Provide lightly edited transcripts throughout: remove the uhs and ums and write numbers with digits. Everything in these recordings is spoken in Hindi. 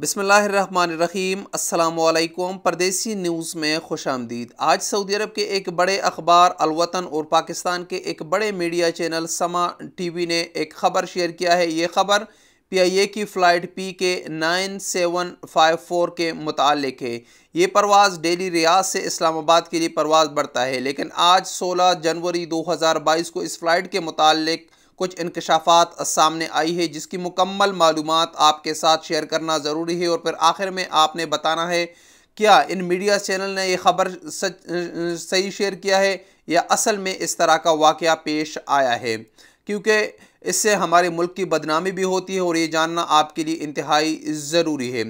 बिस्मिल्लाहिर्रहमानिर्रहीम। अस्सलामुअलैकुम। परदेसी न्यूज़ में खुशामदीद। आज सऊदी अरब के एक बड़े अखबार अल वतन और पाकिस्तान के एक बड़े मीडिया चैनल समा टीवी ने एक ख़बर शेयर किया है। ये ख़बर PIA की फ़्लाइट PK 9754 के मुतालिक है। ये परवाज़ डेली रियाद से इस्लामाबाद के लिए परवाज़ बढ़ता है, लेकिन आज 16 जनवरी 2022 को इस फ़्लाइट के मुतालिक कुछ इंकशाफात सामने आई है, जिसकी मुकम्मल मालूमात आपके साथ शेयर करना ज़रूरी है। और फिर आखिर में आपने बताना है क्या इन मीडिया चैनल ने यह ख़बर सही शेयर किया है या असल में इस तरह का वाक़या पेश आया है, क्योंकि इससे हमारे मुल्क की बदनामी भी होती है और ये जानना आपके लिए इंतहाई ज़रूरी है।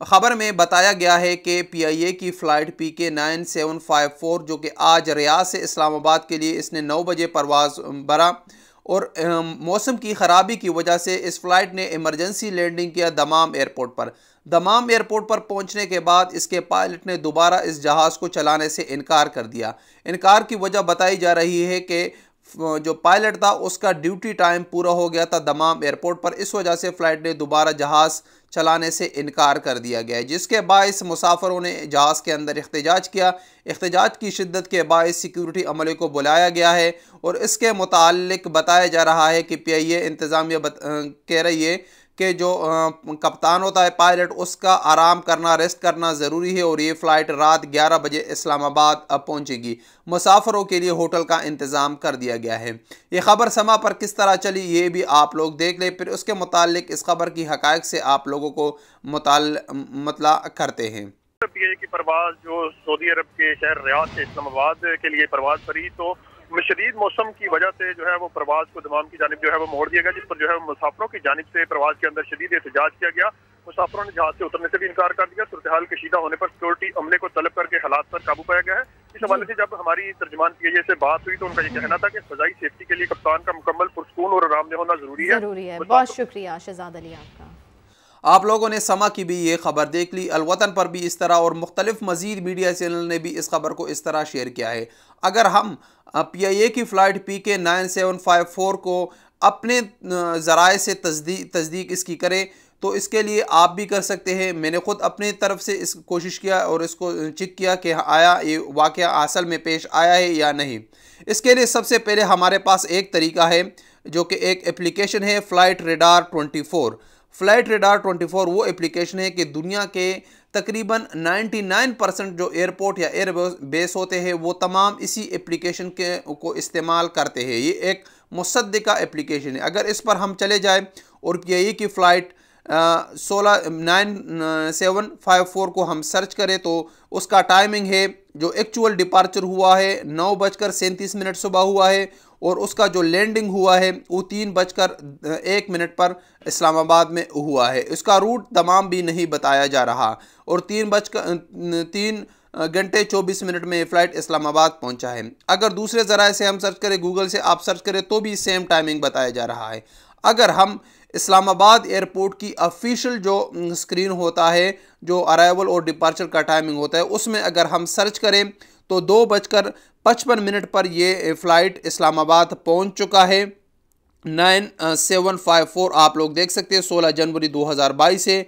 ख़बर में बताया गया है कि PIA की फ़्लाइट PK 9754 जो कि आज रियाद से इस्लामाबाद के लिए इसने 9 बजे परवाज़ भरा और मौसम की ख़राबी की वजह से इस फ़्लाइट ने इमरजेंसी लैंडिंग किया दमाम एयरपोर्ट पर। दमाम एयरपोर्ट पर पहुंचने के बाद इसके पायलट ने दोबारा इस जहाज़ को चलाने से इनकार कर दिया। इनकार की वजह बताई जा रही है कि जो पायलट था उसका ड्यूटी टाइम पूरा हो गया था दमाम एयरपोर्ट पर, इस वजह से फ़्लाइट ने दोबारा जहाज़ चलाने से इनकार कर दिया गया है, जिसके बायस मुसाफिरों ने जहाज़ के अंदर एहतजाज किया। एहतजाज की शिद्दत के बायस सिक्योरिटी अमले को बुलाया गया है और इसके मुताल्लिक बताया जा रहा है कि PIA इंतज़ामिया कह रही है कि जो कप्तान होता है पायलट, उसका आराम करना, रेस्ट करना ज़रूरी है और ये फ़्लाइट रात 11 बजे इस्लामाबाद पहुंचेगी। मुसाफिरों के लिए होटल का इंतज़ाम कर दिया गया है। ये ख़बर समा पर किस तरह चली ये भी आप लोग देख लें, फिर उसके मुताल्लिक इस खबर की हक़ाइक़ से आप लोगों को मतला करते हैं। PIA की परवाज़ जो सऊदी अरब के शहर रियाद से इस्लामाबाद के लिए परवाज़ भरी, तो शदीद मौसम की वजह से जो है वो परवाज़ को दमाम की जानिब जो है वो मोड़ दिया गया, जिस पर जो है मुसाफिरों की जानिब से परवाज़ के अंदर शदीद एहतजाज किया गया। मुसाफिरों ने जहाज़ से उतरने से भी इनकार कर दिया। सूरत हाल कशीदा होने पर सिक्योरिटी अमले को तलब करके हालात पर काबू पाया गया है। इस हवाले से जब हमारी तर्जमान PIA से बात हुई तो उनका ये कहना था कि फ़ज़ाई सेफ्टी के लिए कप्तान का मुकम्मल पुरसकून और आरामदेह होना ज़रूरी है। बहुत शुक्रिया शहजाद अली आपका। आप लोगों ने समा की भी ये खबर देख ली, अल वतन पर भी इस तरह और मुख्तलिफ मज़ीद मीडिया चैनल ने भी इस खबर को इस तरह शेयर किया है। अगर हम PIA की फ़्लाइट PK 9754 को अपने ज़राए से तस्दीक इसकी करें तो इसके लिए आप भी कर सकते हैं। मैंने ख़ुद अपनी तरफ से इस कोशिश किया और इसको चेक किया कि आया ये वाक़या असल में पेश आया है या नहीं। इसके लिए सबसे पहले हमारे पास एक तरीका है जो कि एक एप्लीकेशन है फ़्लाइट रेडार 24। फ़्लाइट रेडार 24 वो एप्लीकेशन है कि दुनिया के तकरीबन 99% जो एयरपोर्ट या एयर बेस होते हैं वो तमाम इसी एप्लीकेशन को इस्तेमाल करते हैं। ये एक मुसद्दिका एप्लीकेशन है। अगर इस पर हम चले जाएं और PIA की फ़्लाइट 9754 को हम सर्च करें तो उसका टाइमिंग है जो एक्चुअल डिपार्चर हुआ है 9:37 सुबह हुआ है और उसका जो लैंडिंग हुआ है वो 3:01 पर इस्लामाबाद में हुआ है। इसका रूट तमाम भी नहीं बताया जा रहा और 3 घंटे 24 मिनट में फ़्लाइट इस्लामाबाद पहुंचा है। अगर दूसरे ज़राए से हम सर्च करें, गूगल से आप सर्च करें तो भी सेम टाइमिंग बताया जा रहा है। अगर हम इस्लामाबाद एयरपोर्ट की ऑफिशियल जो स्क्रीन होता है जो अराइवल और डिपार्चर का टाइमिंग होता है उसमें अगर हम सर्च करें तो 2:55 पर ये फ़्लाइट इस्लामाबाद पहुंच चुका है। 9754 आप लोग देख सकते हैं 16 जनवरी 2022 से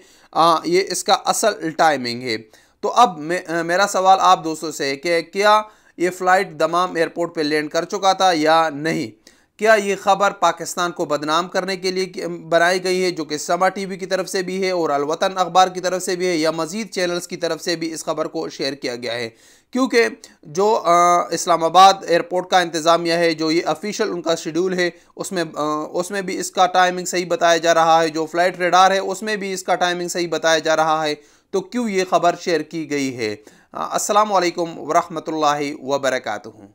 ये इसका असल टाइमिंग है। तो अब मेरा सवाल आप दोस्तों से है कि क्या ये फ़्लाइट दमाम एयरपोर्ट पे लैंड कर चुका था या नहीं? क्या ये ख़बर पाकिस्तान को बदनाम करने के लिए बनाई गई है जो कि समा TV की तरफ से भी है और अल वतन अखबार की तरफ से भी है, या मज़ीद चैनल्स की तरफ से भी इस खबर को शेयर किया गया है? क्योंकि जो इस्लामाबाद एयरपोर्ट का इंतज़ामिया है, जो ये ऑफिशियल उनका शेड्यूल है उसमें भी इसका टाइमिंग सही बताया जा रहा है, जो फ़्लाइट रेडार है उसमें भी इसका टाइमिंग सही बताया जा रहा है, तो क्यों ये खबर शेयर की गई है? अस्सलामु अलैकुम वरहमतुल्लाहि वबरकातुहू।